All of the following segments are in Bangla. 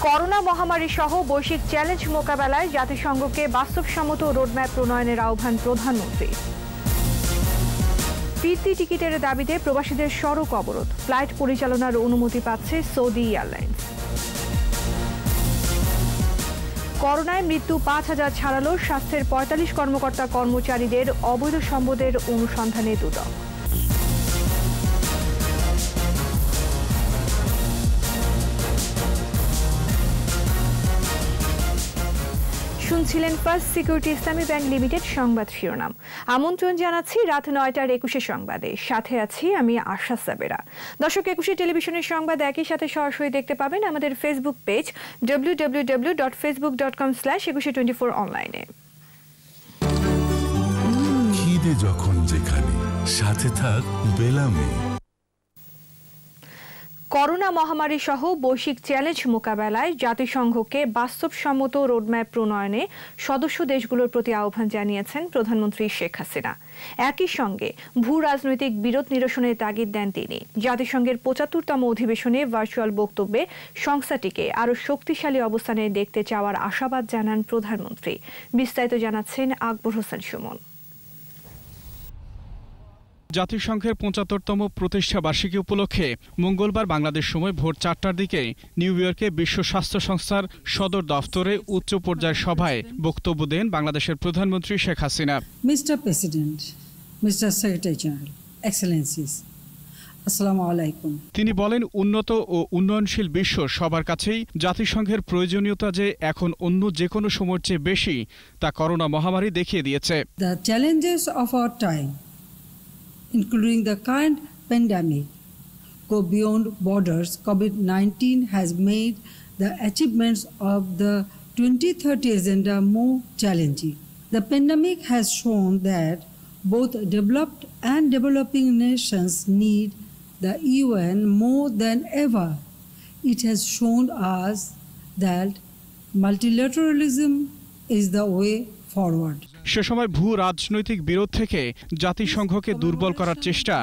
করোনা মহামারী সহ বৈশ্বিক চ্যালেঞ্জ মোকাবেলায় জাতিসংঘকে বাস্তবসম্মত রোডম্যাপ প্রণয়নের আহ্বান প্রধানমন্ত্রী। ফিরতি টিকিটের দাবিতে প্রবাসীদের সড়ক অবরোধ, ফ্লাইট পরিচালনার অনুমতি পাচ্ছে সৌদি এয়ারলাইন্স। করোনায় মৃত্যু ৫,০০০ ছাড়ালো স্বাস্থ্যের ৪৫ কর্মকর্তা কর্মচারীদের অবৈধ সম্পদের অনুসন্ধানে দুদক। শুনছিলেন ফার্স্ট সিকিউরিটি ইসলামী ব্যাংক লিমিটেড সংবাদ শিরোনাম। আমন্ত্রণ জানাচ্ছি রাত ৯টার ২১ সংবাদে, সাথে আছি আমি আশা সাবেরা। দর্শক, ২১ টেলিভিশনের সংবাদ একই সাথে সরাসরি দেখতে পাবেন আমাদের ফেসবুক পেজ www.facebook.com/2124 অনলাইনে। খিদে যখন যেখানে, সাথে থাক বেলামে। করোনা মহামারী সহ বৈশ্বিক চ্যালেঞ্জ মোকাবেলায় জাতিসংঘকে বাস্তবসম্মত রোডম্যাপ প্রণয়নে সদস্য দেশগুলোর প্রতি আহ্বান জানিয়েছেন প্রধানমন্ত্রী শেখ হাসিনা। একই সঙ্গে ভূ রাজনৈতিক বিরোধ নিরসনের তাগিদ দেন তিনি। জাতিসংঘের ৭৫তম অধিবেশনে ভার্চুয়াল বক্তব্যে সংস্থাটিকে আরও শক্তিশালী অবস্থানে দেখতে চাওয়ার আশাবাদ জানান প্রধানমন্ত্রী। বিস্তারিত জানাচ্ছেন আকবর হোসেন সুমন। জাতিসংঘের ৭৫তম প্রতিষ্ঠা বার্ষিকী উপলক্ষে মঙ্গলবার বাংলাদেশ সময় ভোর ৪টার দিকে নিউ ইয়র্কে বিশ্ব স্বাস্থ্য সংস্থার সদর দফতরে উচ্চ পর্যায়ের সভায় বক্তব্য দেন বাংলাদেশের প্রধানমন্ত্রী Sheikh Hasina. Mister president, mister secretary general, Excellency's, আসসালামু আলাইকুম। তিনি বলেন, উন্নত ও উন্নয়নশীল বিশ্ব সবার কাছেই জাতিসংঘের প্রয়োজনীয়তা যে এখন অন্য যে কোনো সময়ের চেয়ে বেশি, তা করোনা মহামারী দেখিয়ে দিয়েছে। The challenges of our time, including the current pandemic, go beyond borders. COVID-19 has made the achievements of the 2030 agenda more challenging. The pandemic has shown that both developed and developing nations need the UN more than ever. It has shown us that multilateralism is the way forward. সে সময় ভূ রাজনৈতিক বিরোধ থেকে জাতিসংঘকে দুর্বল করার চেষ্টা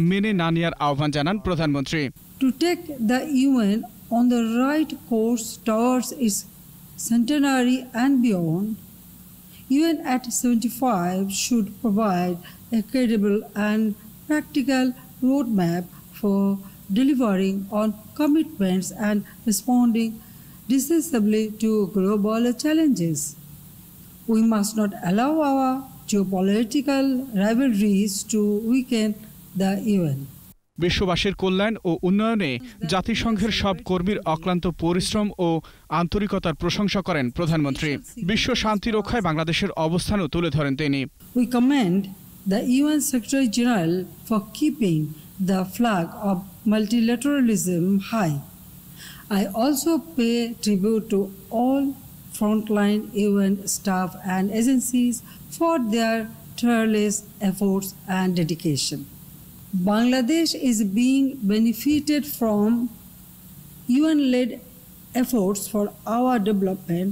মেনে না নেওয়ার আহ্বান জানান প্রধানমন্ত্রী। To take the UN on the right course towards its centenary and beyond, UN at 75 should provide a credible and practical roadmap for delivering on commitments and responding decisively to global challenges. We must not allow our geopolitical rivalries to weaken the UN. বিশ্ববাসীর কল্যাণ ও উন্নয়নে জাতিসংঘের সব কর্মীর অক্লান্ত পরিশ্রম ও আন্তরিকতার প্রশংসা করেন প্রধানমন্ত্রী। বিশ্ব শান্তি রক্ষায় বাংলাদেশের অবস্থানও তুলে ধরেন তিনি। We commend the UN Secretary General for keeping the flag of multilateralism high. I also pay tribute to all frontline UN staff and agencies for their tireless efforts and dedication. Bangladesh is being benefited from UN-led efforts for our development.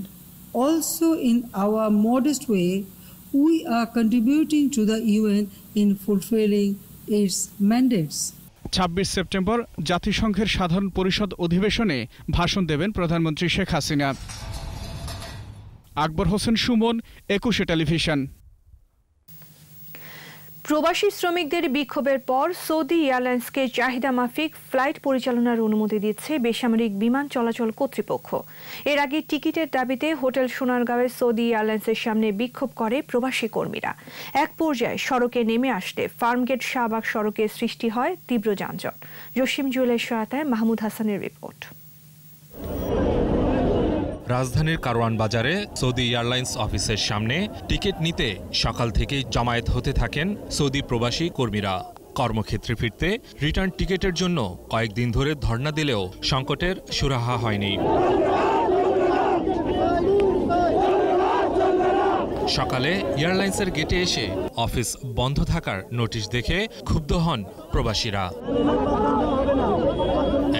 Also, in our modest way, we are contributing to the UN in fulfilling its mandates. ২৬ September জাতিসংঘের সাধারণ পরিষদ অধিবেশনে ভাষণ দেবেন প্রধানমন্ত্রী শেখ হাসিনা। আকবর হোসেন সুমন, ২১ টেলিভিশন। প্রবাসী শ্রমিকদের বিক্ষোভের পর সৌদি এয়ারলাইন্সকে চাহিদা মাফিক ফ্লাইট পরিচালনার অনুমতি দিচ্ছে বেসামরিক বিমান চলাচল কর্তৃপক্ষ। এর আগে টিকিটের দাবিতে হোটেল সোনারগাঁওয়ে সৌদি এয়ারলাইন্সের সামনে বিক্ষোভ করে প্রবাসী কর্মীরা। এক পর্যায়ে সড়কে নেমে আসতে ফার্মগেট শাহবাগ সড়কে সৃষ্টি হয় তীব্র যানজট। জসিম জুয়েলের সহায়তায় মাহমুদ হাসানের রিপোর্ট। রাজধানীর কারওয়ান বাজারে সৌদি এয়ারলাইন্স অফিসের সামনে টিকিট নিতে সকাল থেকেই জমায়েত হতে থাকেন সৌদি প্রবাসী কর্মীরা। কর্মক্ষেত্রে ফিরতে রিটার্ন টিকিটের জন্য কয়েকদিন ধরে ধর্ণা দিলেও সংকটের সুরাহা হয়নি। সকালে এয়ারলাইন্সের গেটে এসে অফিস বন্ধ থাকার নোটিশ দেখে ক্ষুব্ধ হন প্রবাসীরা।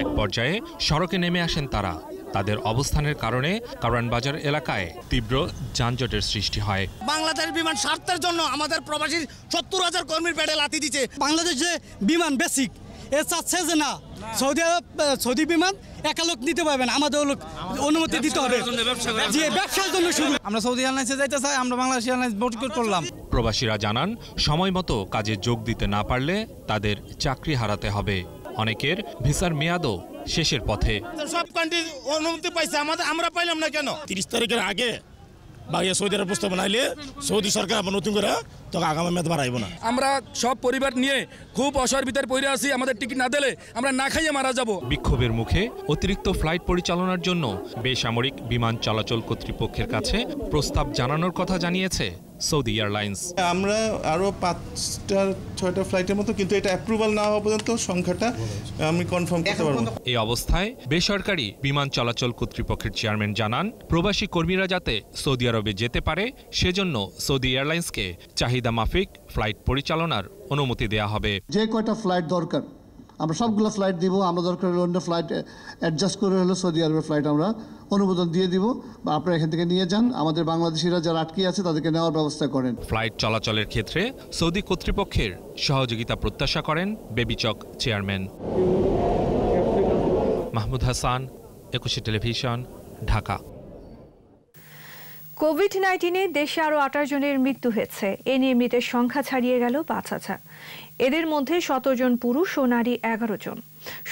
এক পর্যায়ে সড়কে নেমে আসেন তারা। তাদের অবস্থানের কারণে কারওয়ান বাজার এলাকায় তীব্র যানজটের সৃষ্টি হয়। বাংলাদেশ বিমান স্বার্থের জন্য আমাদের প্রবাসী ৭০,০০০ কর্মীর পেটে লাথি দিচ্ছে। বাংলাদেশ যে বিমান বেসিক এ চাচ্ছে যে না সৌদি বিমান একা লোক নিতে পারবে না, আমাদের লোক অনুমতি দিতে হবে, যে ব্যবসার জন্য শুধু। আমরা সৌদি এয়ারলাইন্সে যাইতে চাই, আমরা বাংলাদেশ এয়ারলাইন্স বয়কট করলাম। প্রবাসীরা জানান সময় মতো কাজে যোগ দিতে না পারলে তাদের চাকরি হারাতে হবে। অনেকের ভিসার মেয়াদও শেষের পথে। সব কান্ট্রি অনুমতি পাইছে, আমরা পাইলাম না কেন? 30 তারিখের আগে বাগিয়া সৌদি আরব প্রস্তাব বানাইলে সৌদি সরকার আবার নতুন করে তখন আগামী মেয়াদ বাড়াইব না। আমরা সব পরিবার নিয়ে খুব অসহায়ের ভিতরে পড়ে আছি, আমাদের টিকিট না দিলে আমরা না খাইয়ে মারা যাব। বিক্ষোভের মুখে অতিরিক্ত ফ্লাইট পরিচালনার জন্য বেসামরিক বিমান চলাচল কর্তৃপক্ষের কাছে প্রস্তাব জানানোর কথা জানিয়েছে সৌদি এয়ারলাইন্স। আমরা আরো 5-6টা ফ্লাইটের মতো, কিন্তু এটা অ্যাপ্রুভাল না হওয়া পর্যন্ত সংখ্যাটা আমি কনফার্ম করতে পারবো না। এই অবস্থায় বেসরকারি বিমান চলাচল কর্তৃপক্ষের চেয়ারম্যান জানান প্রবাসী কর্মীরা যাতে সৌদি আরবে যেতে পারে সেজন্য সৌদি এয়ারলাইন্সকে চাহিদা মাফিক ফ্লাইট পরিচালনার অনুমতি দেয়া হবে। যে কয়টা ফ্লাইট দরকার আমরা সবগুলো ফ্লাইট দিব, আমরা দরকার হলে অন্য ফ্লাইট অ্যাডজাস্ট করে হলো সৌদি আরবের ফ্লাইট আমরা অনুমোদন দিয়ে দিব, বা আপনারা এখান থেকে নিয়ে যান, আমাদের বাংলাদেশিরা যারা আটকে আছে তাদেরকে নেওয়ার ব্যবস্থা করেন। ফ্লাইট চলাচলের ক্ষেত্রে সৌদি কর্তৃপক্ষের সহযোগিতা প্রত্যাশা করেন বেবিচক চেয়ারম্যান। মাহমুদ হাসান, একুশে টেলিভিশন, ঢাকা। কোভিড-19-এ দেশে আরও 28 জনের মৃত্যু হয়েছে। এ নিয়ে মৃতের সংখ্যা ছাড়িয়ে গেল 5,000। এদের মধ্যে 17 জন পুরুষ ও নারী 11 জন।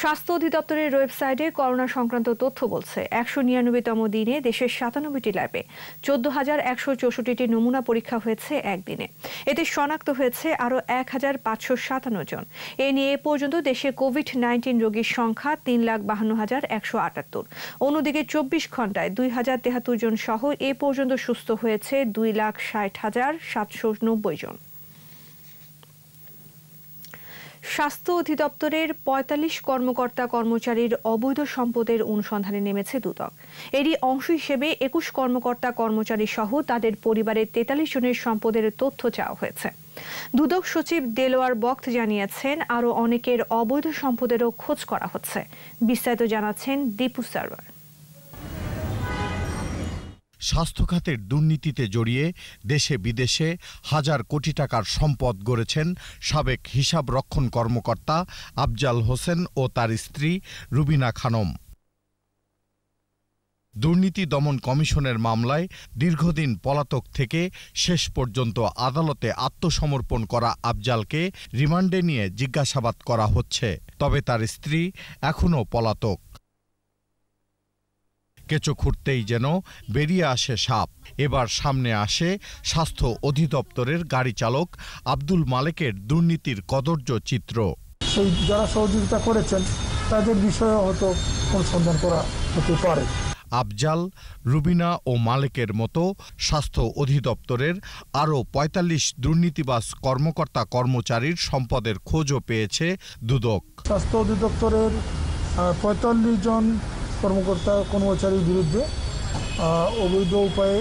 স্বাস্থ্য অধিদপ্তরের ওয়েবসাইটে করোনা সংক্রান্ত তথ্য বলছে 199তম দিনে দেশের 97টি ল্যাবে 14,164টি নমুনা পরীক্ষা হয়েছে একদিনে। এতে শনাক্ত হয়েছে আরও 1,557 জন। এ নিয়ে এ পর্যন্ত দেশে কোভিড-19 রোগীর সংখ্যা 3,52,178। অন্যদিকে 24 ঘন্টায় 2,073 জন সহ এ পর্যন্ত সুস্থ হয়েছে 2,60,790 জন। স্বাস্থ্য অধিদপ্তরের 45 কর্মকর্তা কর্মচারীর অবৈধ সম্পদের অনুসন্ধানে নেমেছে দুদক। এরই অংশ হিসেবে 21 কর্মকর্তা কর্মচারী সহ তাদের পরিবারের 43 জনের সম্পদের তথ্য চাওয়া হয়েছে। দুদক সচিব দেলোয়ার বক্ত জানিয়েছেন আরও অনেকের অবৈধ সম্পদেরও খোঁজ করা হচ্ছে। বিস্তারিত জানাচ্ছেন দীপু সার্ভার। স্বাস্থ্য খাতের দুর্নীতিতে জড়িয়ে দেশে বিদেশে হাজার কোটি টাকার সম্পদ গড়েছেন সাবেক হিসাব রক্ষণ কর্মকর্তা আফজাল হোসেন ও তার স্ত্রী রুবিনা খানম। দুর্নীতি দমন কমিশনের মামলায় দীর্ঘদিন পলাতক থেকে শেষ পর্যন্ত আদালতে আত্মসমর্পণ করা আফজালকে রিমান্ডে নিয়ে জিজ্ঞাসাবাদ করা হচ্ছে। তবে তার স্ত্রী এখনও পলাতক। কেঁচো খুঁড়তেই যেন বেরিয়ে আসে সাপ। এবার সামনে আসে স্বাস্থ্য অধিদপ্তরের গাড়ি চালক আব্দুল মালেকের দুর্নীতির কদর্য চিত্র। যারা সহযোগিতা করেছেন তাদের বিষয়ে হয়তো অনুসন্ধান করা হতে পারে। আফজাল, রুবিনা ও মালেকের মতো স্বাস্থ্য অধিদপ্তরের আরও 45 দুর্নীতিবাজ কর্মকর্তা কর্মচারীর সম্পদের খোঁজও পেয়েছে দুদক। স্বাস্থ্য অধিদপ্তরের 45 জন কর্মকর্তা কর্মচারীর বিরুদ্ধে অবৈধ উপায়ে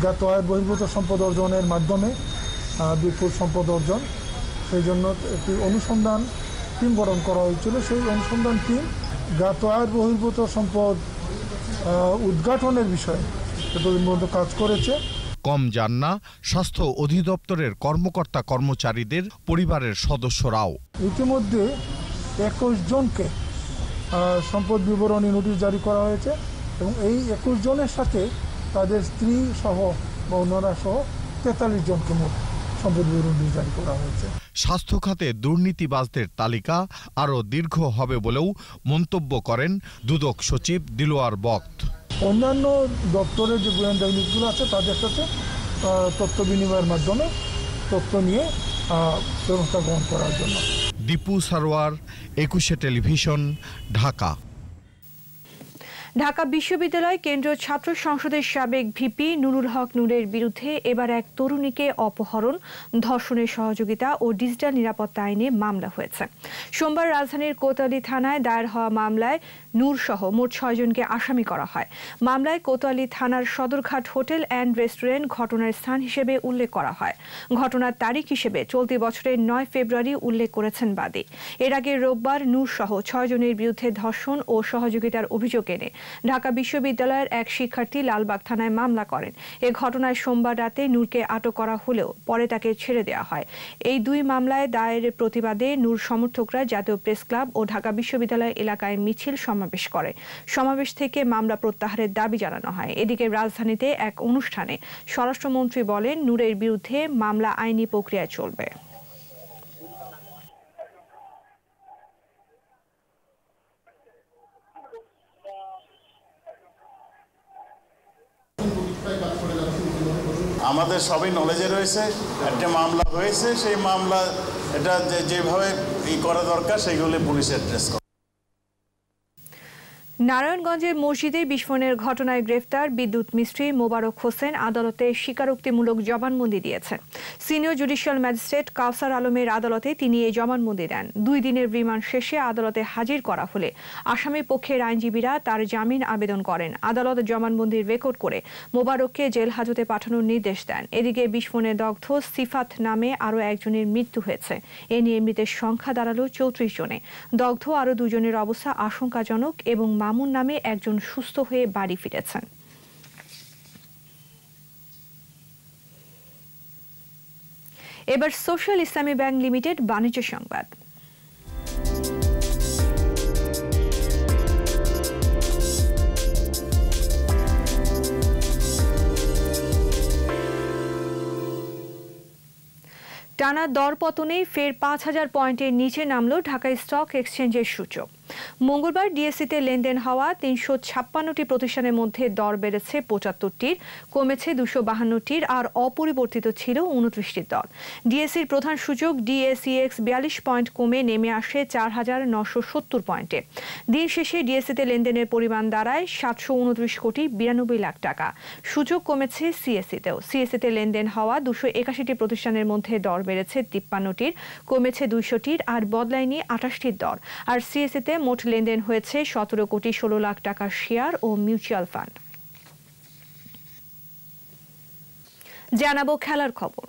জ্ঞাত আয় বহির্ভূত সম্পদ অর্জনের মাধ্যমে বিপুল সম্পদ অর্জন, সেই জন্য একটি অনুসন্ধান টিম গঠন করা হয়েছিল। সেই অনুসন্ধান টিম জ্ঞাত আয় বহির্ভূত সম্পদ উদ্ঘাটনের বিষয়ে এতদিন পর্যন্ত কাজ করেছে। কম যান না স্বাস্থ্য অধিদপ্তরের কর্মকর্তা কর্মচারীদের পরিবারের সদস্যরাও। ইতিমধ্যে 21 জনকে সম্পদ বিবরণী নোটিশ জারি করা হয়েছে এবং এই 21 জনের সাথে তাদের স্ত্রী সহ বা অন্যরা সহ 43 জনকে মোট সম্পদ বিবরণী জারি করা হয়েছে। স্বাস্থ্য খাতে দুর্নীতিবাজদের তালিকা আরও দীর্ঘ হবে বলেও মন্তব্য করেন দুদক সচিব দিলোয়ার বক্ত। অন্যান্য দপ্তরের যে গোয়েন্দা ইউনিটগুলো আছে তাদের সাথে তথ্য বিনিময়ের মাধ্যমে তথ্য নিয়ে ব্যবস্থা গ্রহণ করার জন্য। দীপু সারওয়ার, একুশে টেলিভিশন, ঢাকা। ঢাকা বিশ্ববিদ্যালয় কেন্দ্রীয় ছাত্র সংসদের সাবেক ভিপি নুরুল হক নূরের বিরুদ্ধে এবার এক তরুণীকে অপহরণ, ধর্ষণের সহযোগিতা ও ডিজিটাল নিরাপত্তা আইনে মামলা হয়েছে। সোমবার রাজধানীর কোতোয়ালি থানায় দায়ের হওয়া মামলায় নূর সহ মোট 6 জনকে আসামি করা হয়। মামলায় কোতোয়ালি থানার সদরঘাট হোটেল অ্যান্ড রেস্টুরেন্ট ঘটনার স্থান হিসেবে উল্লেখ করা হয়। ঘটনার তারিখ হিসেবে চলতি বছরের 9 ফেব্রুয়ারি উল্লেখ করেছেন বাদী। এর আগে রোববার নূর সহ 6 জনের বিরুদ্ধে ধর্ষণ ও সহযোগিতার অভিযোগ এনে ঢাকা বিশ্ববিদ্যালয়ের এক শিক্ষার্থী লালবাগ থানায় মামলা করেন। এ ঘটনায় সোমবার রাতে নূরকে আটক করা হলেও পরে তাকে ছেড়ে দেওয়া হয়। এই দুই মামলায় দায়েরের প্রতিবাদে নূর সমর্থকরা জাতীয় প্রেস ক্লাব ও ঢাকা বিশ্ববিদ্যালয় এলাকায় মিছিল সমাবেশ করে। সমাবেশ থেকে মামলা প্রত্যাহারের দাবি জানানো হয়। এদিকে রাজধানীতে এক অনুষ্ঠানে স্বরাষ্ট্রমন্ত্রী বলেন, নূরের বিরুদ্ধে মামলা আইনি প্রক্রিয়ায় চলবে। আমাদের সবই নলেজে রয়েছে, একটা মামলা হয়েছে, সেই মামলা এটা যেভাবে করা দরকার সেইগুলি পুলিশ অ্যাড্রেস করে। নারায়ণগঞ্জের মসজিদে বিস্ফোরণের ঘটনায় গ্রেফতার বিদ্যুৎ মিস্ত্রি মোবারক হোসেন আদালতে স্বীকারোক্তিমূলক জবানবন্দি দিয়েছেন। সিনিয়র জুডিশিয়াল ম্যাজিস্ট্রেট কাউসার আলমের আদালতে তিনি এই জবানবন্দি দেন। 2 দিনের রিমান্ড শেষে আদালতে হাজির করা হলে আসামি পক্ষের আইনজীবীরা তার জামিন আবেদন করেন। আদালত জবানবন্দির রেকর্ড করে মোবারককে জেল হাজতে পাঠানোর নির্দেশ দেন। এদিকে বিস্ফোরণে দগ্ধ সিফাত নামে আরও একজনের মৃত্যু হয়েছে। এ নিয়ে মৃতের সংখ্যা দাঁড়ালো 34 জনে। দগ্ধ আরও 2 জনের অবস্থা আশঙ্কাজনক এবং মামুন নামে একজন সুস্থ হয়ে বাড়ি ফিরেছেন। এবার সোশ্যাল ইসলামী ব্যাংক লিমিটেড বাণিজ্য সংবাদ। টানা দরপতনে ফের 5000 পয়েন্টের নিচে নামল ঢাকা স্টক এক্সচেঞ্জের সূচক। মঙ্গলবার ডিএসসিতে লেনদেন হওয়া 356টি প্রতিষ্ঠানের মধ্যে দর বেড়েছে 75টির, কমেছে 252টির আর অপরিবর্তিত ছিল 29টির দর। ডিএসসির প্রধান সূচক ডিএসইএক্স 42 পয়েন্ট কমে নেমে আসে 4970 পয়েন্টে। দিন শেষে ডিএসসিতে লেনদেনের পরিমাণ দাঁড়ায় 729 কোটি 92 লাখ টাকা। সূচক কমেছে সিএসসিতেও। সিএসসিতে লেনদেন হওয়া 281টি প্রতিষ্ঠানের মধ্যে দর বেড়েছে 53টির, কমেছে 200টির আর বদলায়নি 28টির দর। আর সিএসসিতে মোট লেনদেন হয়েছে 17 কোটি 16 লাখ টাকার শেয়ার ও মিউচুয়াল ফান্ড। জানাবো খেলার খবর।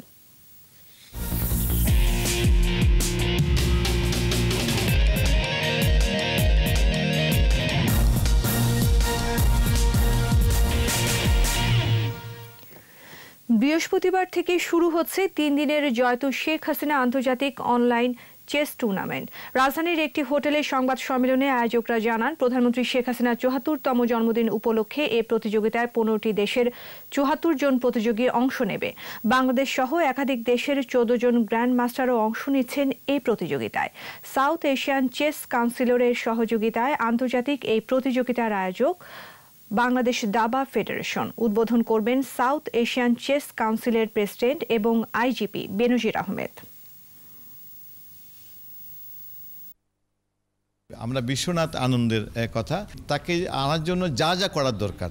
বৃহস্পতিবার থেকে শুরু হচ্ছে 3 দিনের জয়তু শেখ হাসিনা আন্তর্জাতিক অনলাইন চেস টুর্নামেন্ট। রাজধানীর একটি হোটেলের সংবাদ সম্মেলনে আয়োজকরা জানান, প্রধানমন্ত্রী শেখ হাসিনার 74তম জন্মদিন উপলক্ষে এই প্রতিযোগিতায় 15টি দেশের 74 জন প্রতিযোগী অংশ নেবে। বাংলাদেশ সহ একাধিক দেশের 14 জন গ্র্যান্ড মাস্টারও অংশ নিচ্ছেন এই প্রতিযোগিতায়। সাউথ এশিয়ান চেস কাউন্সিলের সহযোগিতায় আন্তর্জাতিক এই প্রতিযোগিতার আয়োজক বাংলাদেশ দাবা ফেডারেশন। উদ্বোধন করবেন সাউথ এশিয়ান চেস কাউন্সিলের প্রেসিডেন্ট এবং আইজিপি বেনজির আহমেদ। আমরা বিশ্বনাথ আনন্দের কথা, তাকে আনার জন্য যা যা করার দরকার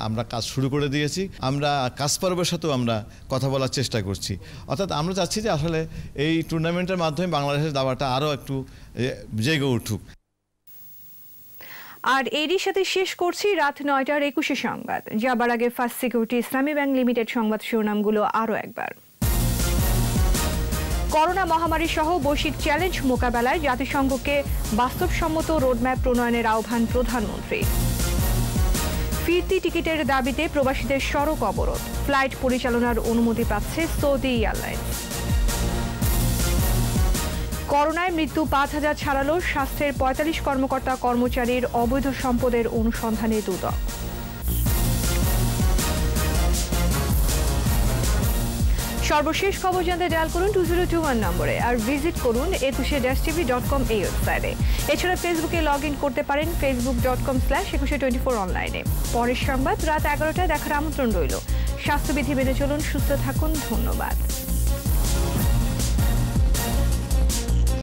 আমরা কাজ শুরু করে দিয়েছি। আমরা কাসপারভের সাথেও আমরা কথা বলার চেষ্টা করছি। অর্থাৎ আমরা চাচ্ছি যে আসলে এই টুর্নামেন্টের মাধ্যমে বাংলাদেশের দাবাটা আরও একটু জেগে উঠুক। আর এরই সাথে শেষ করছি রাত 9টার 21 সংবাদ। যাবার আগে ফার্স্ট সিকিউরিটি ইসলামী ব্যাংক লিমিটেড সংবাদ শিরোনামগুলো আরও একবার। করোনা মহামারী সহ বৈশ্বিক চ্যালেঞ্জ মোকাবেলায় জাতিসংঘকে বাস্তবসম্মত রোডম্যাপ প্রণয়নের আহ্বান প্রধানমন্ত্রী। ফিরতি টিকিটের দাবিতে প্রবাসীদের সড়ক অবরোধ, ফ্লাইট পরিচালনার অনুমতি পাচ্ছে সৌদি এয়ারলাইন্স। করোনায় মৃত্যু 5000 ছাড়ালো স্বাস্থ্যের 45 কর্মকর্তা কর্মচারীর অবৈধ সম্পদের অনুসন্ধানে দুদক। সর্বশেষ খবর জানতে ডায়াল করুন 2021 নম্বরে আর ভিজিট করুন 21-tv.com এই ওয়েবসাইটে। এছাড়া ফেসবুকে লগ ইন করতে পারেন facebook.com/2124 অনলাইনে। পরের সংবাদ রাত 11টায় দেখার আমন্ত্রণ রইল। স্বাস্থ্যবিধি মেনে চলুন, সুস্থ থাকুন। ধন্যবাদ।